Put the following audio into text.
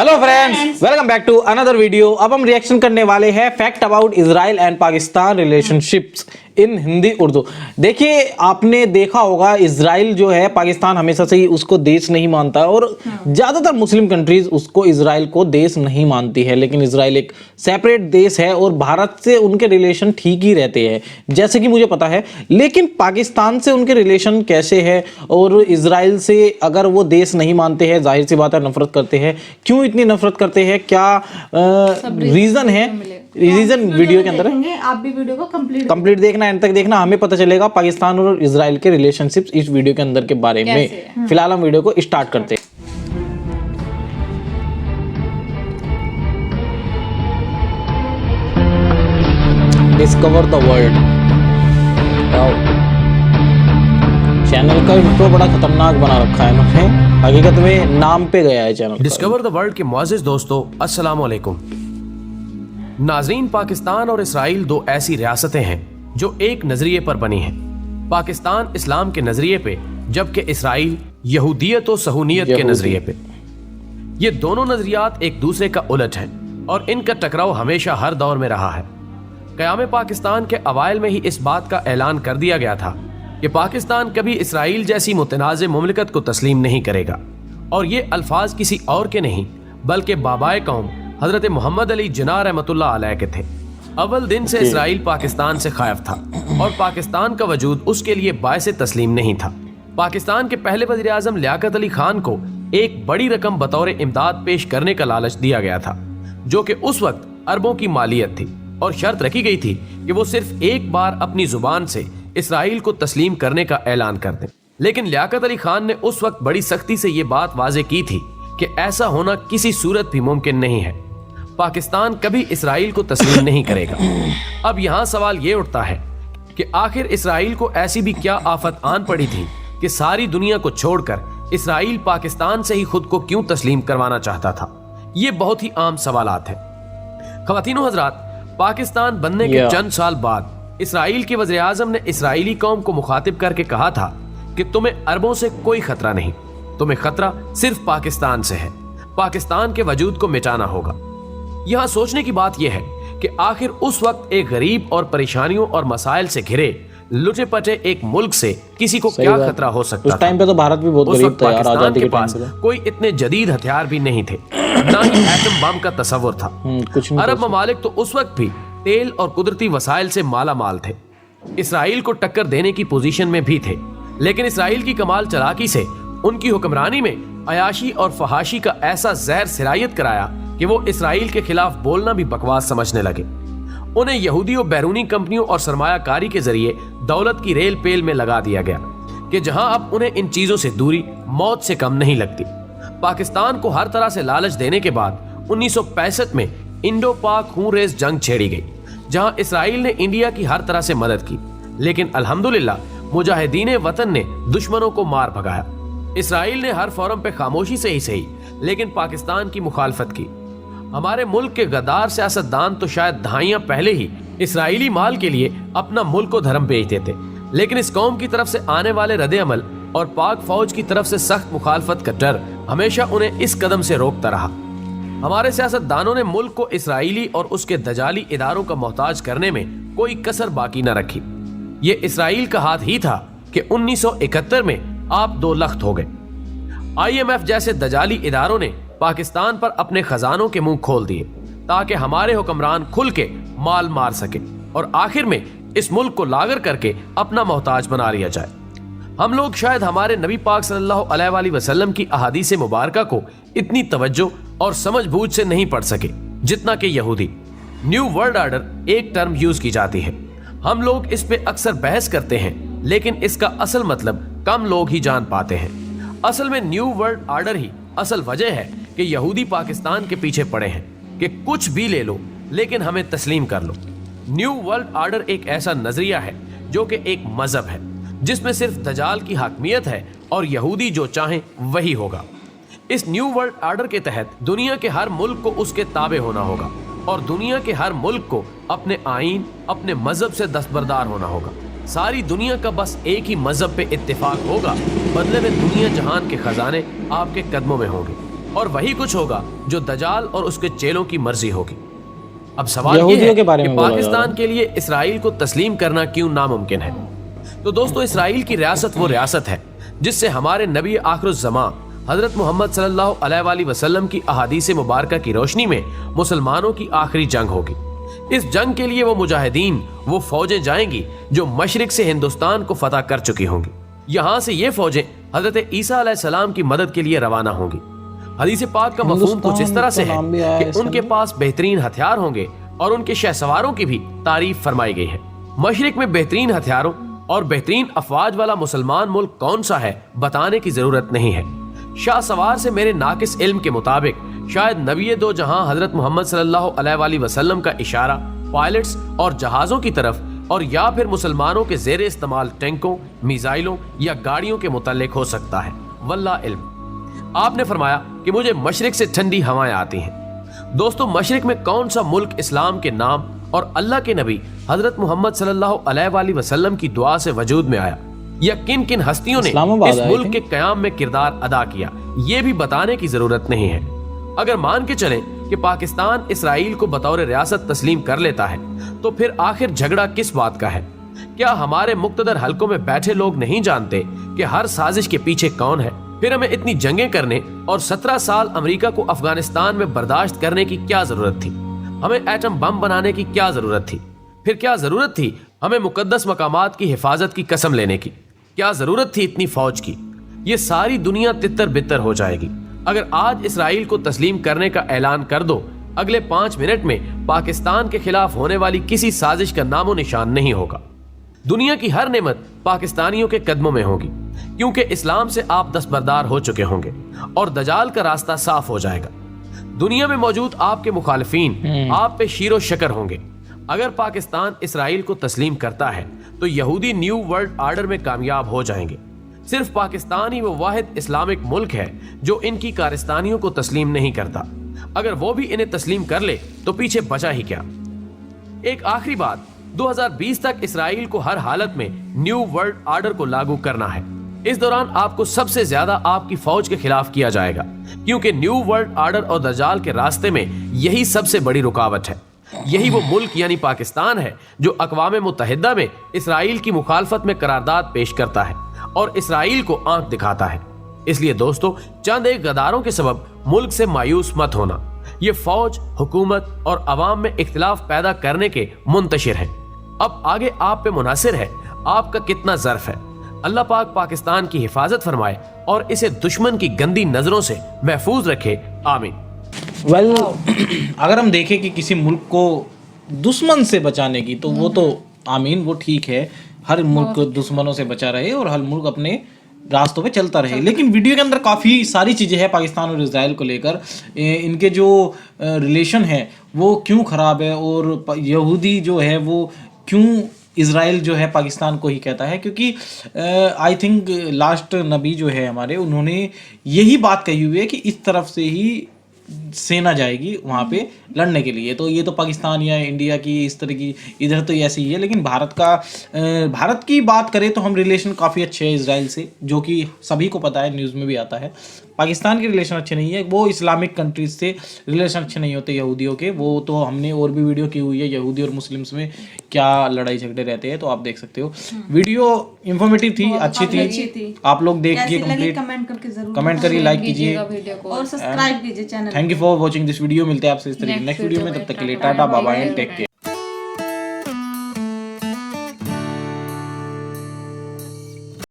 Hello friends, welcome back to another video. अब हम reaction करने वाले हैं fact about Israel and Pakistan relationships in Hindi Urdu. देखिए, आपने देखा होगा इजराइल जो है पाकिस्तान हमेशा से ही उसको देश नहीं मानता है और ज़्यादातर मुस्लिम कंट्रीज उसको इजराइल को देश नहीं मानती है, लेकिन इजराइल एक सेपरेट देश है और भारत से उनके रिलेशन ठीक ही रहते हैं जैसे कि मुझे पता है। लेकिन पाकिस्तान से उनके रिलेशन कैसे है और इजराइल से अगर वो देश नहीं मानते हैं, जाहिर सी बात है नफरत करते हैं, क्यों इतनी नफरत करते हैं, क्या रीजन है, रीजन वीडियो के अंदर है। आप भी वीडियो को कंप्लीट देखना, एंड तक देखना, हमें पता चलेगा पाकिस्तान और इजराइल के रिलेशनशिप्स इस वीडियो के अंदर के बारे में। फिलहाल हम वीडियो को स्टार्ट करते हैं। Discover the world. चैनल का इंट्रो बड़ा खतरनाक बना रखा है इन्होंने, हकीकत में नाम पे गया है चैनल। डिस्कवर द वर्ल्ड के मुअज़्ज़िज़ दोस्तों, अस्सलाम वालेकुम। नाज़रीन, पाकिस्तान और इसराइल दो ऐसी रियासतें हैं जो एक नजरिए पर बनी हैं। पाकिस्तान इस्लाम के नजरिए पे, जबकि इसराइल यहूदियत और सहूनियत के नजरिए पे। ये दोनों नजरियात एक दूसरे का उलट हैं और इनका टकराव हमेशा हर दौर में रहा है। क़याम पाकिस्तान के अवाइल में ही इस बात का ऐलान कर दिया गया था कि पाकिस्तान कभी इसराइल जैसी मुतनाज़ मुमलिकत को तस्लीम नहीं करेगा, और ये अल्फाज किसी और के नहीं बल्कि बाबाए कौम हजरत मोहम्मद अली जिन्ना रहमतुल्लाह अलैह के थे। अव्वल दिन से इसराइल पाकिस्तान से खायफ था और पाकिस्तान का वजूद उसके लिए बायसे तस्लीम नहीं था। पाकिस्तान के पहले वज़ीर आज़म लियाकत अली खान को एक बड़ी रकम बतौर इमदाद पेश करने का लालच दिया गया था, जो कि उस वक्त अरबों की मालियत थी, और शर्त रखी गई थी कि वो सिर्फ एक बार अपनी जुबान से इसराइल को तस्लीम करने का ऐलान कर दें। लेकिन लियाकत अली खान ने उस वक्त बड़ी सख्ती से ये बात वाज़े की थी कि ऐसा होना किसी सूरत भी मुमकिन नहीं है। पाकिस्तान कभी इसराइल को तस्लीम नहीं करेगा। अब यहाँ सवाल ये उठता है कि आखिर इसराइल को ऐसी भी क्या आफत आन पड़ी थी कि सारी दुनिया को छोड़कर इसराइल पाकिस्तान से ही खुद को क्यों तस्लीम करवाना चाहता था। ये बहुत ही आम सवालात हैं। ख़वातीनो हज़रात, पाकिस्तान बनने के चंद साल बाद इसराइल के वज़ीर आज़म ने इसराइली कौम को मुखातिब करके कहा था कि तुम्हें अरबों से कोई खतरा नहीं, तुम्हें खतरा सिर्फ पाकिस्तान से है। पाकिस्तान के वजूद को मिटाना होगा। यहाँ सोचने की बात यह है कि आखिर उस वक्त एक गरीब और परेशानियों और मसाइल से घिरे लुटे पटे एक मुल्क से किसी को क्या खतरा हो सकता था। उस टाइम पे तो भारत भी बहुत गरीब था यार, आजादी के पास कोई इतने जदीद हथियार भी नहीं थे, ना ही एटम बम का तस्वर था। अरब ममालिक तो उस वक्त भी तेल और कुदरती वसाइल से माला माल थे, इसराइल को टक्कर देने की पोजीशन में भी थे। लेकिन इसराइल की कमाल चालाकी से उनकी हुक्मरानी में अयाशी और फहाशी का ऐसा जहर सिरायत कराया कि वो इसराइल के खिलाफ बोलना भी बकवास समझने लगे। उन्हें यहूदी और बैरूनी कंपनियों और सरमायाकारी के जरिए दौलत की रेल पेल में लगा दिया गया कि जहां अब उन्हें इन चीजों से दूरी मौत से कम नहीं लगती। पाकिस्तान को हर तरह से लालच देने के बाद 1965 में इंडो पाक खून रेज जंग छेड़ी गई, जहां इसराइल ने इंडिया की हर तरह से मदद की। लेकिन अल्हम्दुलिल्लाह मुजाहिदीन वतन ने दुश्मनों को मार भगाया। इसराइल ने हर फोरम पे खामोशी से ही सही लेकिन पाकिस्तान की मुखालफत की। हमारे मुल्क के गद्दार सियासतदान तो शायद दहाइयां पहले ही इसराइली माल के लिए अपना मुल्क को धर्म बेच देते, लेकिन इस कौम की तरफ से आने वाले रद्द अमल और पाक फौज की तरफ से सख्त मुखालफत का डर हमेशा उन्हें इस कदम से रोकता रहा। हमारे सियासतदानों ने मुल्क को इसराइली और उसके दजाली इदारों का मोहताज करने में कोई कसर बाकी न रखी। ये इसराइल का हाथ ही था कि 1971 में आप दो लख्त हो गए। IMF जैसे दजाली इदारों ने पाकिस्तान पर अपने खजानों के मुंह खोल दिए ताकि हमारे हुक्मरान खुल के माल मार सके और आखिर में इस मुल्क को लागर करके अपना मोहताज बना लिया जाए। हम लोग शायद हमारे नबी पाक सल्लल्लाहु अलैहि वसल्लम की अहादीस मुबारका को इतनी तवज्जो और समझ बूझ से नहीं पढ़ सके जितना कि यहूदी। न्यू वर्ल्ड ऑर्डर एक टर्म यूज की जाती है। हम लोग इस पे अक्सर बहस करते हैं, लेकिन इसका असल मतलब कम लोग ही जान पाते हैं। असल में न्यू वर्ल्ड ऑर्डर ही असल वजह है कि यहूदी पाकिस्तान के पीछे पड़े हैं कि कुछ भी ले लो लेकिन हमें तस्लीम कर लो। न्यू वर्ल्ड ऑर्डर एक ऐसा नजरिया है जो कि एक मजहब है जिसमें सिर्फ दजाल की हाकमियत है और यहूदी जो चाहें वही होगा। इस न्यू वर्ल्ड ऑर्डर के तहत दुनिया के हर मुल्क को उसके ताबे होना होगा और दुनिया के हर मुल्क को अपने आईन, अपने मजहब से दस्तबरदार होना होगा। सारी दुनिया का बस एक ही मजहब पे इत्तेफाक होगा, बदले में दुनिया जहान के खजाने आपके कदमों में होंगे। اور وہی کچھ ہوگا جو دجال اور اس کے چیلوں کی مرضی ہوگی۔ اب سوال یہ یہودیوں کے ہے بارے کہ میں بولا جا رہا پاکستان کے لیے اسرائیل کو تسلیم کرنا کیوں ناممکن ہے؟ تو دوستو، اسرائیل کی ریاست وہ ریاست ہے جس سے ہمارے نبی آخر الزمان حضرت محمد صلی اللہ علیہ وآلہ وسلم کی احادیث مبارکہ کی روشنی میں مسلمانوں کی آخری جنگ ہوگی۔ اس جنگ کے لیے وہ مجاہدین، وہ فوجیں جائیں گی جو مشرق سے ہندوستان کو فتح کر چکی ہوں گی۔ یہاں سے یہ فوجیں حضرت عیسیٰ علیہ السلام کی مدد کے لیے روانہ ہوں گی۔ حدیث پاک کا مفہوم کچھ اس طرح سے ہے کہ ان کے پاس بہترین ہتھیار ہوں گے اور ان کے شہ سواروں کی بھی تعریف فرمائی گئی ہے۔ مشرق میں بہترین ہتھیاروں اور بہترین افواج والا مسلمان ملک کون سا ہے بتانے کی ضرورت نہیں ہے۔ شاہ سوار سے میرے ناقص علم کے مطابق شاید نبی دو جہاں حضرت محمد صلی اللہ علیہ وآلہ وسلم کا اشارہ پائلٹس اور جہازوں کی طرف اور یا پھر مسلمانوں کے زیر استعمال ٹینکوں، میزائلوں یا گاڑیوں کے متعلق ہو سکتا ہے، واللہ علم۔ آپ نے فرمایا کہ مجھے مشرق سے ٹھنڈی ہوائیں آتی ہیں۔ دوستو، مشرق میں کون سا ملک اسلام کے نام اور اللہ کے نبی حضرت محمد صلی اللہ علیہ وآلہ وسلم کی دعا سے وجود میں آیا، یا کن کن ہستیوں نے اس ملک کے قیام میں کردار ادا کیا، یہ بھی بتانے کی ضرورت نہیں ہے۔ اگر مان کے چلیں کہ پاکستان اسرائیل کو بطور ریاست تسلیم کر لیتا ہے تو پھر آخر جھگڑا کس بات کا ہے؟ کیا ہمارے مقتدر حلقوں میں بیٹھے لوگ نہیں جانتے کہ ہر سازش کے پیچھے کون ہے؟ پھر ہمیں اتنی جنگیں کرنے اور 17 سال امریکہ کو افغانستان میں برداشت کرنے کی کیا ضرورت تھی؟ ہمیں ایٹم بم بنانے کی کیا ضرورت تھی؟ پھر کیا ضرورت تھی ہمیں مقدس مقامات کی حفاظت کی قسم لینے کی؟ کیا ضرورت تھی اتنی فوج کی؟ یہ ساری دنیا تتر بتر ہو جائے گی اگر آج اسرائیل کو تسلیم کرنے کا اعلان کر دو۔ اگلے 5 منٹ میں پاکستان کے خلاف ہونے والی کسی سازش کا نام و نشان نہیں ہوگا۔ دنیا کی ہر نعمت پاکستانیوں کے قدموں میں ہوگی، کیونکہ اسلام سے آپ دستبردار ہو چکے ہوں گے اور دجال کا راستہ صاف ہو جائے گا۔ دنیا میں موجود آپ کے مخالفین آپ پہ شیر و شکر ہوں گے۔ اگر پاکستان اسرائیل کو تسلیم کرتا ہے تو یہودی نیو ورلڈ آرڈر میں کامیاب ہو جائیں گے۔ صرف پاکستان ہی وہ واحد اسلامک ملک ہے جو ان کی کارستانیوں کو تسلیم نہیں کرتا۔ اگر وہ بھی انہیں تسلیم کر لے تو پیچھے بچا ہی کیا۔ ایک آخری بات، 2020 تک اسرائیل کو ہر حالت میں نیو ورلڈ آرڈر کو لاگو کرنا ہے۔ اس دوران آپ کو سب سے زیادہ آپ کی فوج کے خلاف کیا جائے گا، کیونکہ نیو ورلڈ آرڈر اور دجال کے راستے میں یہی سب سے بڑی رکاوٹ ہے۔ یہی وہ ملک یعنی پاکستان ہے جو اقوام متحدہ میں اسرائیل کی مخالفت میں قرارداد پیش کرتا ہے اور اسرائیل کو آنکھ دکھاتا ہے۔ اس لیے دوستو، چند ایک غداروں کے سبب ملک سے مایوس مت ہونا۔ یہ فوج، حکومت اور عوام میں اختلاف پیدا کرنے کے منتشر ہیں۔ اب آگے آپ پہ منحصر ہے آپ کا کتنا ظرف ہے۔ اللہ پاک پاکستان کی حفاظت فرمائے اور اسے دشمن کی گندی نظروں سے محفوظ رکھے، آمین۔ اگر ہم دیکھیں کہ کسی ملک کو دشمن سے بچانے کی تو وہ تو آمین، وہ ٹھیک ہے، ہر ملک دشمنوں سے بچا رہے اور ہر ملک اپنے راستوں پہ چلتا رہے۔ لیکن ویڈیو کے اندر کافی ساری چیزیں ہیں پاکستان اور اسرائیل کو لے کر، ان کے جو ریلیشن ہے وہ کیوں خراب ہے، اور یہودی جو ہے وہ کیوں اسرائیل جو ہے پاکستان کو ہی کہتا ہے، کیونکہ آئی تھنک لاسٹ نبی جو ہے ہمارے، انہوں نے یہی بات کہی ہوئی ہے کہ اس طرف سے ہی سینا جائے گی وہاں پہ لڑنے کے لیے۔ تو یہ تو پاکستان یا انڈیا کی اس طرح کی ادھر تو ایسی ہی ہے، لیکن بھارت کی بات کریں تو ہم ریلیشن کافی اچھے ہیں اسرائیل سے، جو کہ سبھی کو پتہ ہے، نیوز میں بھی آتا ہے۔ پاکستان کے ریلیشن اچھے نہیں ہے، وہ اسلامک کنٹریز سے ریلیشن اچھے نہیں ہوتے یہودیوں کے، وہ تو ہم نے اور بھی ویڈیو کی ہوئی ہے یہودی اور مسلمس میں کیا لڑائی جھگڑے رہتے ہیں، تو آپ دیکھ سکتے ہو۔ ویڈیو انفارمیٹیو تھی، اچھی تھی، آپ لوگ دیکھیے، کمپلیٹ کمنٹ کریے، لائک کیجیے اور سبسکرائب کیجیے channel. Thank you for watching this video. ملتے ہیں آپ سے اس طریقے نیکسٹ ویڈیو میں، تب تک کے لیے tata, bye bye, take care.